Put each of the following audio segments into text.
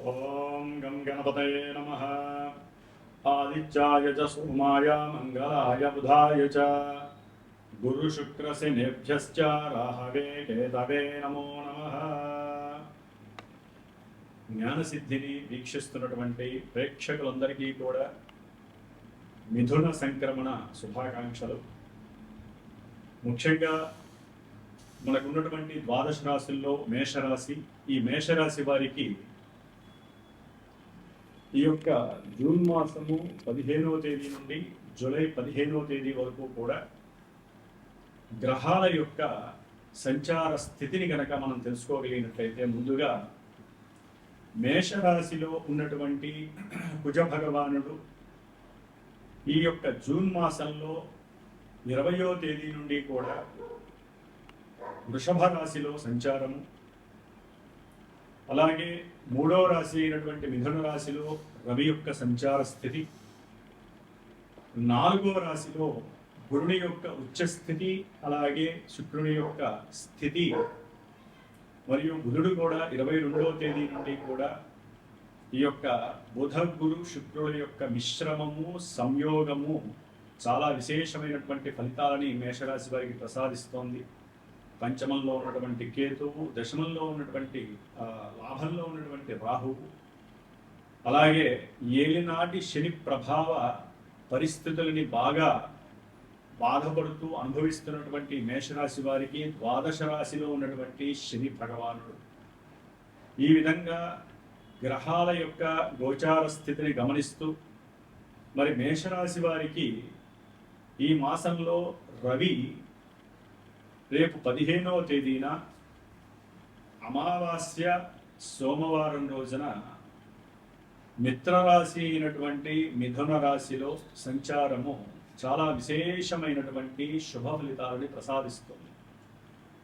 ఓం గం గణపతయే నమః. ఆదిత్యాయ చ సోమాయ మంగళాయ బుధాయ చ గురు శుక్ర శనిభ్యశ్చ రాహవే కేతవే నమో నమః. జ్ఞానసిద్ధిని వీక్షిస్తున్నటువంటి ప్రేక్షకులందరికీ కూడా మిథున సంక్రమణ శుభాకాంక్షలు. ముఖ్యంగా మనకున్నటువంటి ద్వాదశ రాశుల్లో మేషరాశి, ఈ మేషరాశి వారికి ఈ యొక్క జూన్ మాసము 15వ తేదీ నుండి జూలై 15వ తేదీ వరకు కూడా గ్రహాల యొక్క సంచార స్థితిని కనుక మనం తెలుసుకోగలిగినట్లయితే, ముందుగా మేషరాశిలో ఉన్నటువంటి కుజ భగవానుడు ఈ యొక్క జూన్ మాసంలో 20వ తేదీ నుండి కూడా వృషభ రాశిలో సంచారము, అలాగే 3వ రాశి అయినటువంటి మిథున రాశిలో రవి యొక్క సంచార స్థితి, 4వ రాశిలో గురుని యొక్క ఉచ్చస్థితి, అలాగే శుక్రుని యొక్క స్థితి, మరియు బుధుడు కూడా 22వ తేదీ నుండి కూడా ఈ యొక్క బుధ గురు శుక్రుల యొక్క మిశ్రమము సంయోగము చాలా విశేషమైనటువంటి ఫలితాలని మేషరాశి వారికి ప్రసాదిస్తోంది. పంచమంలో ఉన్నటువంటి కేతువు, దశమంలో ఉన్నటువంటి లాభంలో ఉన్నటువంటి రాహువు, అలాగే ఏలినాటి శని ప్రభావ పరిస్థితులని బాగా బాధపడుతూ అనుభవిస్తున్నటువంటి మేషరాశి వారికి ద్వాదశ రాశిలో ఉన్నటువంటి శని భగవానుడు ఈ విధంగా గ్రహాల యొక్క గోచార స్థితిని గమనిస్తూ, మరి మేషరాశి వారికి ఈ మాసంలో రవి రేపు 15వ తేదీన అమావాస్య సోమవారం రోజున మిత్రరాశి అయినటువంటి మిథున రాశిలో సంచారము చాలా విశేషమైనటువంటి శుభ ఫలితాలని ప్రసాదిస్తుంది.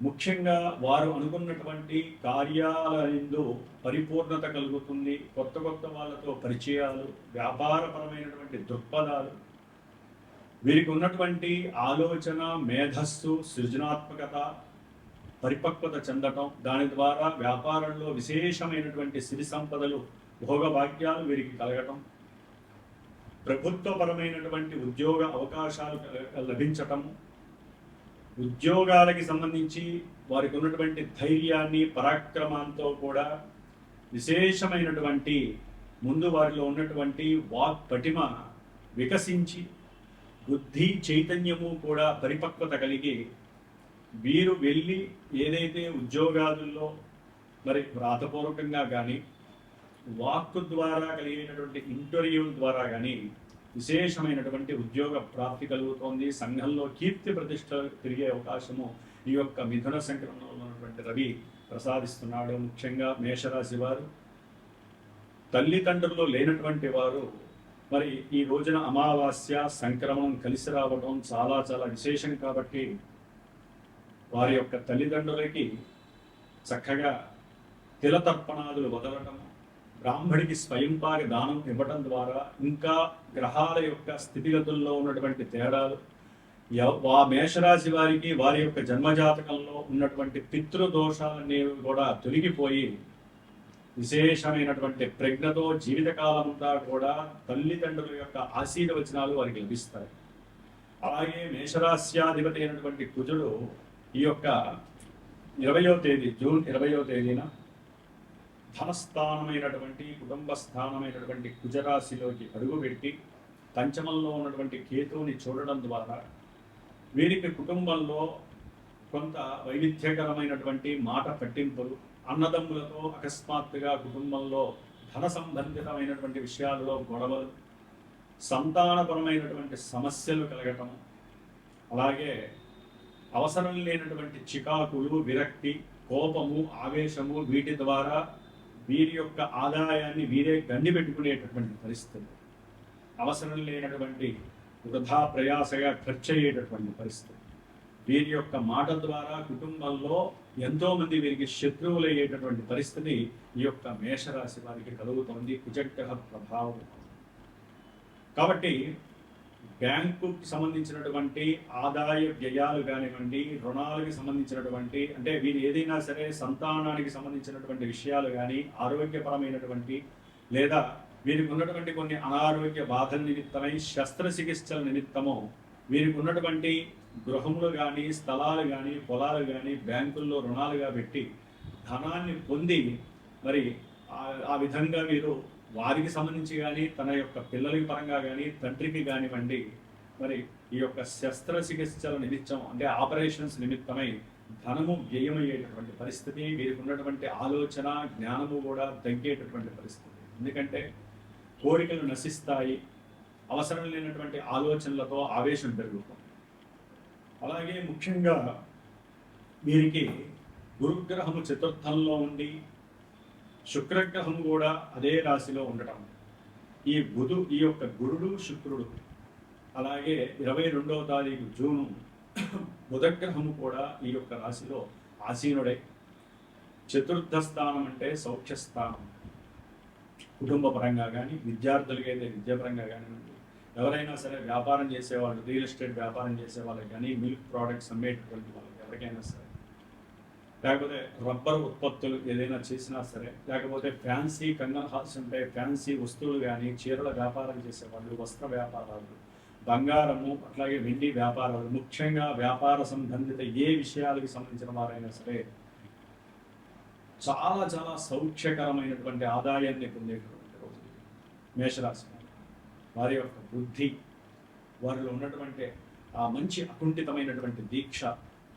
ముఖ్యంగా వారు అనుకున్నటువంటి కార్యాలయంలో పరిపూర్ణత కలుగుతుంది. కొత్త కొత్త వాళ్ళతో పరిచయాలు, వ్యాపారపరమైనటువంటి దృక్పథాలు, వీరికి ఉన్నటువంటి ఆలోచన, మేధస్సు, సృజనాత్మకత పరిపక్వత చెందటం, దాని ద్వారా వ్యాపారంలో విశేషమైనటువంటి సిరి సంపదలు, భోగభాగ్యాలు వీరికి కలగటం, ప్రభుత్వపరమైనటువంటి ఉద్యోగ అవకాశాలు లభించటము, ఉద్యోగాలకి సంబంధించి వారికి ఉన్నటువంటి ధైర్యాన్ని, పరాక్రమంతో కూడా విశేషమైనటువంటి ముందు వారిలో ఉన్నటువంటి వాక్ పటిమ వికసించి బుద్ధి చైతన్యము కూడా పరిపక్వత కలిగి వీరు వెళ్ళి ఏదైతే ఉద్యోగాలలో మరి వ్రాతపూర్వకంగా కానీ వాక్కు ద్వారా కలిగేటటువంటి ఇంటర్వ్యూ ద్వారా కానీ విశేషమైనటువంటి ఉద్యోగ ప్రాప్తి కలుగుతోంది. సంఘంలో కీర్తి ప్రతిష్ట పెరిగే అవకాశము ఈ యొక్క మిథున సంక్రమణంలో ఉన్నటువంటి రవి ప్రసాదిస్తున్నాడు. ముఖ్యంగా మేషరాశి వారు తల్లిదండ్రులు లేనటువంటి వారు మరి ఈ రోజున అమావాస్య సంక్రమణం కలిసి రావడం చాలా చాలా విశేషం. కాబట్టి వారి యొక్క తల్లిదండ్రులకి చక్కగా తిలతర్పణాదులు వదలటం, బ్రాహ్మడికి స్వయంపాక దానం ఇవ్వటం ద్వారా ఇంకా గ్రహాల యొక్క స్థితిగతుల్లో ఉన్నటువంటి తేడాలు, మేషరాశి వారికి వారి యొక్క జన్మజాతకంలో ఉన్నటువంటి పితృదోషాలన్నీ కూడా తొలగిపోయి విశేషమైనటువంటి ప్రజ్ఞతో జీవితకాలమంతా కూడా తల్లిదండ్రుల యొక్క ఆశీర్వచనాలు వారికి లభిస్తాయి. అలాగే మేషరాశ్యాధిపతి అయినటువంటి కుజుడు ఈ యొక్క 20వ తేదీ జూన్ 20వ తేదీన ధనస్థానమైనటువంటి కుటుంబ స్థానమైనటువంటి కుజరాశిలోకి అడుగుపెట్టి పంచమంలో ఉన్నటువంటి కేతువుని చూడడం ద్వారా వీరికి కుటుంబంలో కొంత వైవిధ్యకరమైనటువంటి మాట పట్టింపులు, అన్నదమ్ములతో అకస్మాత్తుగా కుటుంబంలో ధన సంబంధితమైనటువంటి విషయాలలో గొడవలు, సంతానపరమైనటువంటి సమస్యలు కలగటం, అలాగే అవసరం లేనటువంటి చికాకులు, విరక్తి, కోపము, ఆవేశము, వీటి ద్వారా వీరి యొక్క ఆదాయాన్ని వీరే గండి పెట్టుకునేటటువంటి పరిస్థితి, అవసరం లేనటువంటి వృధా ప్రయాసగా ఖర్చు అయ్యేటటువంటి పరిస్థితి, వీరి యొక్క మాట ద్వారా కుటుంబంలో ఎంతో మంది వీరికి శత్రువులు అయ్యేటటువంటి పరిస్థితి ఈ యొక్క మేషరాశి వారికి కలుగుతోంది కుజగ్రహ ప్రభావం. కాబట్టి బ్యాంకుకి సంబంధించినటువంటి ఆదాయ వ్యయాలు కానివ్వండి, రుణాలకి సంబంధించినటువంటి అంటే వీరు ఏదైనా సరే సంతానానికి సంబంధించినటువంటి విషయాలు కానీ, ఆరోగ్యపరమైనటువంటి లేదా వీరికి ఉన్నటువంటి కొన్ని అనారోగ్య బాధల నిమిత్తమై శస్త్రచికిత్సల నిమిత్తము వీరికి ఉన్నటువంటి గృహములు కానీ, స్థలాలు కానీ, పొలాలు కానీ బ్యాంకుల్లో రుణాలుగా పెట్టి ధనాన్ని పొంది మరి ఆ విధంగా వీరు వారికి సంబంధించి కానీ, తన యొక్క పిల్లలకి పరంగా కానీ, తండ్రికి కానివ్వండి మరి ఈ యొక్క శస్త్రచికిత్సల నిమిత్తం అంటే ఆపరేషన్స్ నిమిత్తమై ధనము వ్యయమయ్యేటటువంటి పరిస్థితి, వీరికి ఉన్నటువంటి ఆలోచన జ్ఞానము కూడా తగ్గేటటువంటి పరిస్థితి. ఎందుకంటే కోరికలు నశిస్తాయి, అవసరం లేనటువంటి ఆలోచనలతో ఆవేశం పెరుగుతుంది. అలాగే ముఖ్యంగా వీరికి గురుగ్రహము చతుర్థంలో ఉండి శుక్రగ్రహం కూడా అదే రాశిలో ఉండటం, ఈ యొక్క గురుడు శుక్రుడు అలాగే 22వ తారీఖు జూను బుధగ్రహము కూడా ఈ యొక్క రాశిలో ఆసీనుడై చతుర్థ స్థానం అంటే సౌఖ్యస్థానం. కుటుంబ పరంగా కానీ, విద్యార్థులకైతే విద్యాపరంగా కానివ్వండి, ఎవరైనా సరే వ్యాపారం చేసేవాళ్ళు, రియల్ ఎస్టేట్ వ్యాపారం చేసే వాళ్ళకి కానీ, మిల్క్ ప్రోడక్ట్స్ అమ్మేటటువంటి వాళ్ళకి ఎవరికైనా సరే, లేకపోతే రబ్బర్ ఉత్పత్తులు ఏదైనా చేసినా సరే, లేకపోతే ఫ్యాన్సీ కంగన్ హాల్స్ ఉంటే ఫ్యాన్సీ వస్తువులు కానీ, చీరల వ్యాపారం చేసేవాళ్ళు, వస్త్ర వ్యాపారాలు, బంగారము అట్లాగే వెండి వ్యాపారాలు, ముఖ్యంగా వ్యాపార సంబంధిత ఏ విషయాలకు సంబంధించిన వారైనా సరే చాలా చాలా సౌఖ్యకరమైనటువంటి ఆదాయాన్ని పొందేటటువంటి రోజు మేషరాశి వారి యొక్క బుద్ధి, వారిలో ఉన్నటువంటి ఆ మంచి అకుంఠితమైనటువంటి దీక్ష,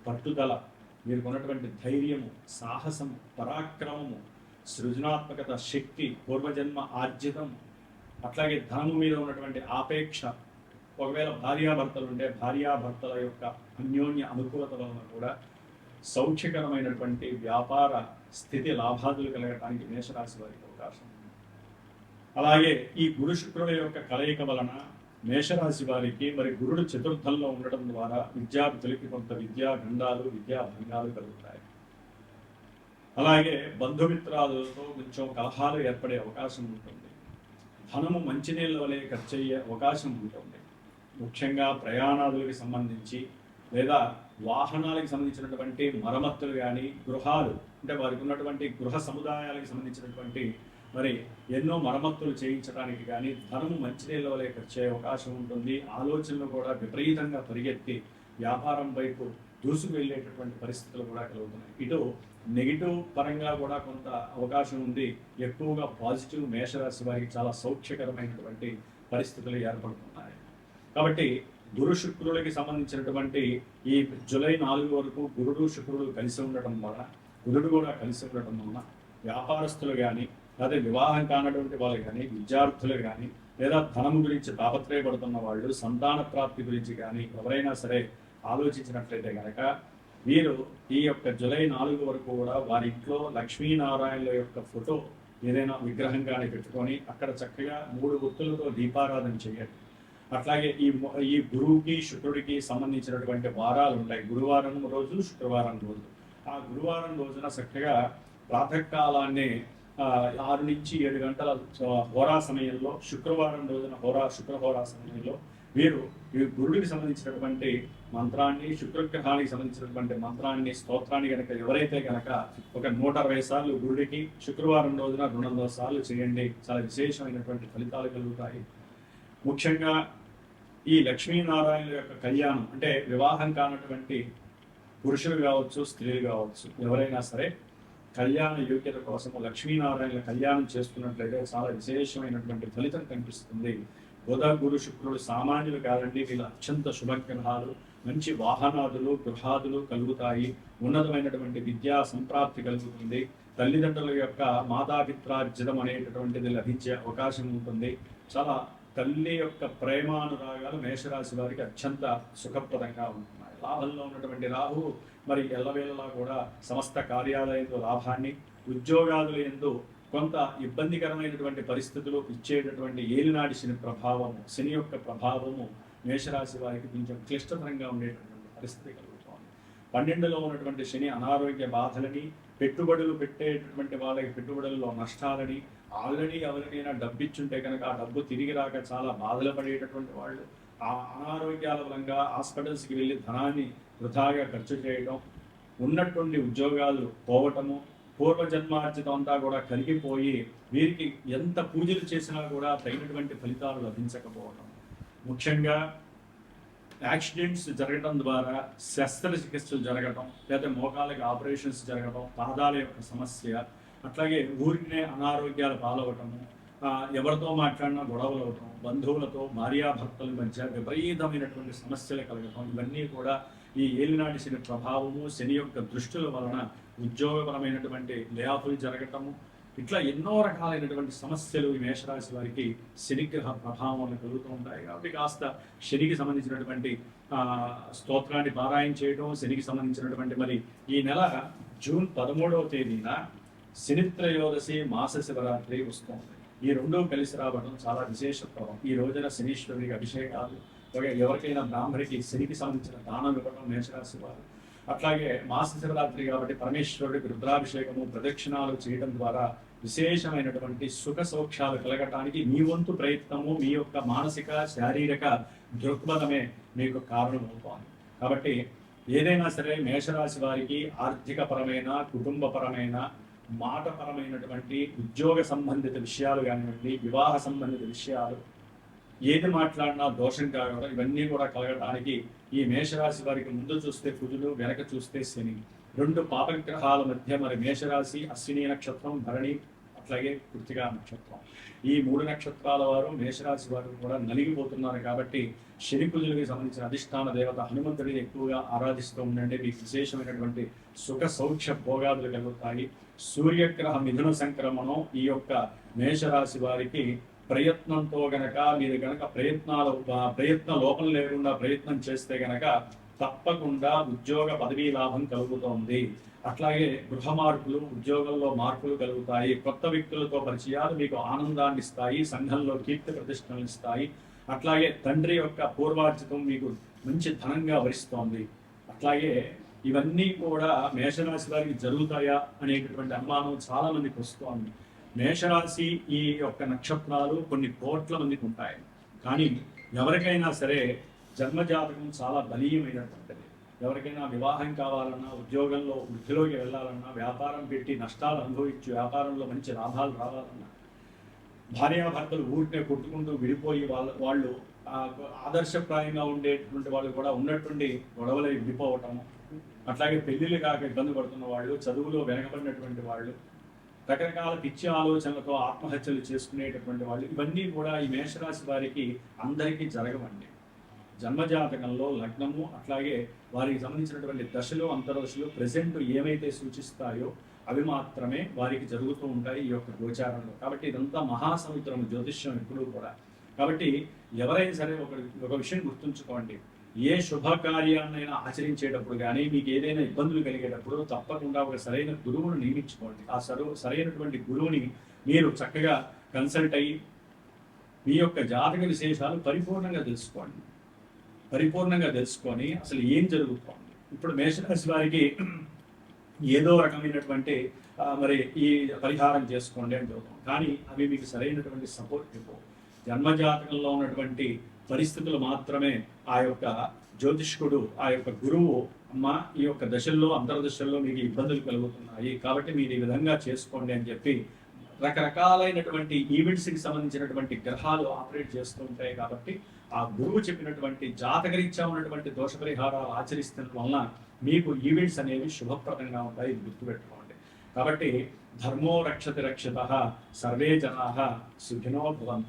పట్టుదల, వీరికి ఉన్నటువంటి ధైర్యము, సాహసము, పరాక్రమము, సృజనాత్మకత, శక్తి, పూర్వజన్మ ఆర్జితం, అట్లాగే ధనము మీద ఉన్నటువంటి ఆపేక్ష, ఒకవేళ భార్యాభర్తలు ఉంటే భార్యాభర్తల యొక్క అన్యోన్య అనుకూలత వలన కూడా సౌఖ్యకరమైనటువంటి వ్యాపార స్థితి లాభాదులు కలగటానికి మేషరాశి వారికి అవకాశం ఉంది. అలాగే ఈ గురు శుక్రుల యొక్క కలయిక వలన మేషరాశి వారికి మరి గురుడు చతుర్థంలో ఉండటం ద్వారా విద్యార్థులకి కొంత విద్యా గండాలు, విద్యా భంగాలు కలుగుతాయి. అలాగే బంధుమిత్రాలతో కొంచెం కలహాలు ఏర్పడే అవకాశం ఉంటుంది. ధనము మంచినీళ్ళ వలె ఖర్చు అయ్యే అవకాశం ఉంటుంది. ముఖ్యంగా ప్రయాణాలకు సంబంధించి లేదా వాహనాలకు సంబంధించినటువంటి మరమ్మతులు కానీ, గృహాలు అంటే వారికి ఉన్నటువంటి గృహ సముదాయాలకు సంబంధించినటువంటి మరి ఎన్నో మరమ్మతులు చేయించడానికి కానీ ధనము మంచినీళ్ళ వలె ఖర్చు అయ్యే అవకాశం ఉంటుంది. ఆలోచనలు కూడా విపరీతంగా పరిగెత్తి వ్యాపారం వైపు దూసుకు వెళ్ళేటటువంటి పరిస్థితులు కూడా కలుగుతున్నాయి. ఇటు నెగిటివ్ పరంగా కూడా కొంత అవకాశం ఉంది, ఎక్కువగా పాజిటివ్ మేషరాశి వారికి చాలా సౌఖ్యకరమైనటువంటి పరిస్థితులు ఏర్పడుతున్నాయి. కాబట్టి గురు శుక్రులకి సంబంధించినటువంటి ఈ జూలై 4 వరకు గురుడు శుక్రుడు కలిసి ఉండటం వలన, బుధుడు కూడా కలిసి ఉండటం వలన వ్యాపారస్తులు కానీ, లేదా వివాహం కానటువంటి వాళ్ళు కానీ, విద్యార్థులు కానీ, లేదా ధనము గురించి తాపత్రయపడుతున్న వాళ్ళు, సంతాన ప్రాప్తి గురించి కానీ ఎవరైనా సరే ఆలోచించినట్లయితే కనుక వీరు ఈ యొక్క జూలై 4 వరకు కూడా వారి ఇంట్లో లక్ష్మీనారాయణుల యొక్క ఫోటో ఏదైనా విగ్రహం కానీ పెట్టుకొని అక్కడ చక్కగా 3 ఒత్తులతో దీపారాధన చేయండి. అట్లాగే ఈ గురువుకి శుక్రుడికి సంబంధించినటువంటి వారాలు ఉంటాయి. గురువారం రోజు, శుక్రవారం రోజు. ఆ గురువారం రోజున చక్కగా ప్రాతకాలాన్ని 6 నుంచి 7 గంటల హోరా సమయంలో, శుక్రవారం రోజున శుక్రహోరా సమయంలో వీరు ఈ గురుడికి సంబంధించినటువంటి మంత్రాన్ని, శుక్రగ్రహానికి సంబంధించినటువంటి మంత్రాన్ని, స్తోత్రాన్ని కనుక ఎవరైతే కనుక ఒక 160 సార్లు గురుడికి శుక్రవారం రోజున 200 సార్లు చేయండి, చాలా విశేషమైనటువంటి ఫలితాలు కలుగుతాయి. ముఖ్యంగా ఈ లక్ష్మీనారాయణుల యొక్క కళ్యాణం అంటే వివాహం కానటువంటి పురుషులు కావచ్చు, స్త్రీలు కావచ్చు, ఎవరైనా సరే కళ్యాణ యోగ్యత కోసము లక్ష్మీనారాయణుల కళ్యాణం చేసుకున్నట్లయితే చాలా విశేషమైనటువంటి ఫలితం కనిపిస్తుంది. బుధ, గురు, శుక్రుడు సామాన్యులు కాదండి, వీళ్ళ అత్యంత శుభగ్రహాలు. మంచి వాహనాదులు, గృహాదులు కలుగుతాయి. ఉన్నతమైనటువంటి విద్యా సంప్రాప్తి కలుగుతుంది. తల్లిదండ్రుల యొక్క మాతాపిత్రార్జితం అనేటటువంటిది లభించే అవకాశం ఉంటుంది. చాలా తల్లి యొక్క ప్రేమానురాగాలు మేషరాశి వారికి అత్యంత సుఖప్రదంగా ఉంటున్నాయి. లాభంలో ఉన్నటువంటి రాహు మరి ఎల్లవేళలా కూడా సమస్త కార్యాలయంలో లాభాన్ని, ఉద్యోగాదుల యందు కొంత ఇబ్బందికరమైనటువంటి పరిస్థితులు ఇచ్చేటటువంటి ఏలినాటి శని ప్రభావము, శని యొక్క ప్రభావము మేషరాశి వారికి కొంచెం క్లిష్టతరంగా ఉండేటటువంటి పరిస్థితి కలుగుతోంది. 12లో ఉన్నటువంటి శని అనారోగ్య బాధలని, పెట్టుబడులు పెట్టేటటువంటి వాళ్ళకి పెట్టుబడుల్లో నష్టాలని, ఆల్రెడీ ఎవరికైనా డబ్బు ఇచ్చుంటే కనుక ఆ డబ్బు తిరిగి రాక చాలా బాధలు పడేటటువంటి వాళ్ళు, ఆ అనారోగ్యాల వలంగా హాస్పిటల్స్కి వెళ్ళి ధనాన్ని వృధాగా ఖర్చు చేయడం, ఉన్నటువంటి ఉద్యోగాలు పోవటము, పూర్వజన్మార్జితం అంతా కూడా కలిగిపోయి వీరికి ఎంత పూజలు చేసినా కూడా తగినటువంటి ఫలితాలు లభించకపోవడం, ముఖ్యంగా యాక్సిడెంట్స్ జరగడం ద్వారా శస్త్రచికిత్సలు జరగడం, లేదా మోకాళ్ళకి ఆపరేషన్స్ జరగడం, పాదాల యొక్క సమస్య, అట్లాగే ఊరినే అనారోగ్యాలు పాలవటము, ఎవరితో మాట్లాడినా గొడవలు అవటం, బంధువులతో భార్యాభర్తల మధ్య విపరీతమైనటువంటి సమస్యలు కలగటం, ఇవన్నీ కూడా ఈ ఏలినాటి శని ప్రభావము, శని యొక్క దృష్టుల వలన ఉద్యోగపరమైనటువంటి లేఆఫ్లు జరగటము, ఇట్లా ఎన్నో రకాలైనటువంటి సమస్యలు ఈ మేషరాశి వారికి శనిగ్రహ ప్రభావం కలుగుతూ ఉంటాయి. కాబట్టి కాస్త శనికి సంబంధించినటువంటి స్తోత్రాన్ని పారాయణ చేయడం, శనికి సంబంధించినటువంటి మరి ఈ నెల జూన్ 13వ తేదీన శనిత్రయోదశి మాస శివరాత్రి వస్తుంది. ఈ రెండూ కలిసి రావడం చాలా విశేషత్వం. ఈ రోజున శనీశ్వరుడికి అభిషేకాలు, ఎవరికైనా బ్రాహ్మడికి శనికి సంబంధించిన దానం ఇవ్వడం మేషరాశి వారు, అట్లాగే మాస శివరాత్రి కాబట్టి పరమేశ్వరుడికి రుద్రాభిషేకము, ప్రదక్షిణాలు చేయడం ద్వారా విశేషమైనటువంటి సుఖ సౌఖ్యాలు కలగటానికి మీ వంతు ప్రయత్నము, మీ యొక్క మానసిక శారీరక దృక్పథమే మీకు కారణమవుతోంది. కాబట్టి ఏదైనా సరే మేషరాశి వారికి ఆర్థికపరమైన, కుటుంబపరమైన, మాటపరమైనటువంటి, ఉద్యోగ సంబంధిత విషయాలు కానివ్వండి, వివాహ సంబంధిత విషయాలు, ఏది మాట్లాడినా దోషం కావడం, ఇవన్నీ కూడా కలగడానికి ఈ మేషరాశి వారికి ముందు చూస్తే కుజుడు, వెనక చూస్తే శని, రెండు పాపగ్రహాల మధ్య మరి మేషరాశి, అశ్విని నక్షత్రం, భరణి, అట్లాగే కృత్తికా నక్షత్రం, ఈ మూడు నక్షత్రాల వారు మేషరాశి వారు కూడా నలిగిపోతున్నారు. కాబట్టి శని కుజులకి సంబంధించిన అధిష్టాన దేవత హనుమంతుడిని ఎక్కువగా ఆరాధిస్తూ ఉండండి. మీకు విశేషమైనటువంటి సుఖ సౌఖ్య భోగాదులు కలుగుతాయి. సూర్యగ్రహ మిథున సంక్రమణం ఈ యొక్క మేషరాశి వారికి ప్రయత్నంతో గనక మీరు గనక ప్రయత్న లోపం లేకుండా ప్రయత్నం చేస్తే గనక తప్పకుండా ఉద్యోగ పదవీ లాభం కలుగుతోంది. అట్లాగే గృహ మార్పులు, ఉద్యోగంలో మార్పులు కలుగుతాయి. కొత్త వ్యక్తులతో పరిచయాలు మీకు ఆనందాన్ని ఇస్తాయి, సంఘంలో కీర్తి ప్రతిష్టలు ఇస్తాయి. అట్లాగే తండ్రి యొక్క పూర్వార్జితం మీకు మంచి ధనంగా వరిస్తోంది. అట్లాగే ఇవన్నీ కూడా మేషరాశి వారికి జరుగుతాయా అనేటటువంటి అనుమానం చాలా మందికి వస్తోంది. మేషరాశి ఈ యొక్క నక్షత్రాలు కొన్ని కోట్ల మందికి ఉంటాయి. కానీ ఎవరికైనా సరే జన్మజాతకం చాలా బలీయమైనటువంటిది. ఎవరికైనా వివాహం కావాలన్నా, ఉద్యోగంలో వృద్ధిలోకి వెళ్ళాలన్నా, వ్యాపారం పెట్టి నష్టాలు అనుభవించి వ్యాపారంలో మంచి లాభాలు రావాలన్నా, భార్యాభర్తలు ఊరినే కొట్టుకుంటూ విడిపోయి వాళ్ళు ఆదర్శప్రాయంగా ఉండేటువంటి వాళ్ళు కూడా ఉన్నటువంటి గొడవలై విడిపోవటం, అట్లాగే పెళ్లిళ్ళు కాక ఇబ్బంది పడుతున్న వాళ్ళు, చదువులో వెనకబడినటువంటి వాళ్ళు, రకరకాల పిచ్చి ఆలోచనలతో ఆత్మహత్యలు చేసుకునేటటువంటి వాళ్ళు, ఇవన్నీ కూడా ఈ మేషరాశి వారికి అందరికీ జరగవండి. జన్మజాతకంలో లగ్నము, అట్లాగే వారికి సంబంధించినటువంటి దశలు, అంతర్దశలు ప్రజెంట్ ఏమైతే సూచిస్తాయో అవి మాత్రమే వారికి జరుగుతూ ఉంటాయి ఈ యొక్క గోచారంలో. కాబట్టి ఇదంతా మహాసముద్రం జ్యోతిష్యం ఎప్పుడూ కూడా. కాబట్టి ఎవరైనా సరే ఒక విషయం గుర్తుంచుకోండి, ఏ శుభకార్యాన్నైనా ఆచరించేటప్పుడు కానీ, మీకు ఏదైనా ఇబ్బందులు కలిగేటప్పుడు తప్పకుండా ఒక సరైన గురువును నియమించుకోండి. ఆ సరైనటువంటి గురువుని మీరు చక్కగా కన్సల్ట్ అయ్యి మీ యొక్క జాతక విశేషాలు పరిపూర్ణంగా తెలుసుకొని అసలు ఏం జరుగుతోంది. ఇప్పుడు మేషరాశి వారికి ఏదో రకమైనటువంటి మరి ఈ పరిహారం చేసుకోండి అని చెబుతాం, కానీ అవి మీకు సరైనటువంటి సపోర్ట్ ఇవ్వవు. జన్మజాతకంలో ఉన్నటువంటి పరిస్థితులు మాత్రమే ఆ యొక్క జ్యోతిష్కుడు, ఆ యొక్క గురువు, అమ్మ ఈ యొక్క దశల్లో, అంతర్దశల్లో మీకు ఇబ్బందులు కలుగుతున్నాయి కాబట్టి మీరు ఈ విధంగా చేసుకోండి అని చెప్పి రకరకాలైనటువంటి ఈవెంట్స్కి సంబంధించినటువంటి గ్రహాలు ఆపరేట్ చేస్తూ ఉంటాయి. కాబట్టి ఆ గురువు చెప్పినటువంటి జాతకరీత్యా ఉన్నటువంటి దోష పరిహారాలు ఆచరిస్తున్న వలన మీకు ఈవెంట్స్ అనేవి శుభప్రదంగా ఉంటాయి, ఇది గుర్తుపెట్టుకోండి. కాబట్టి ధర్మో రక్షతి రక్షితః, సర్వే జనాః సుఖినో భవంతు.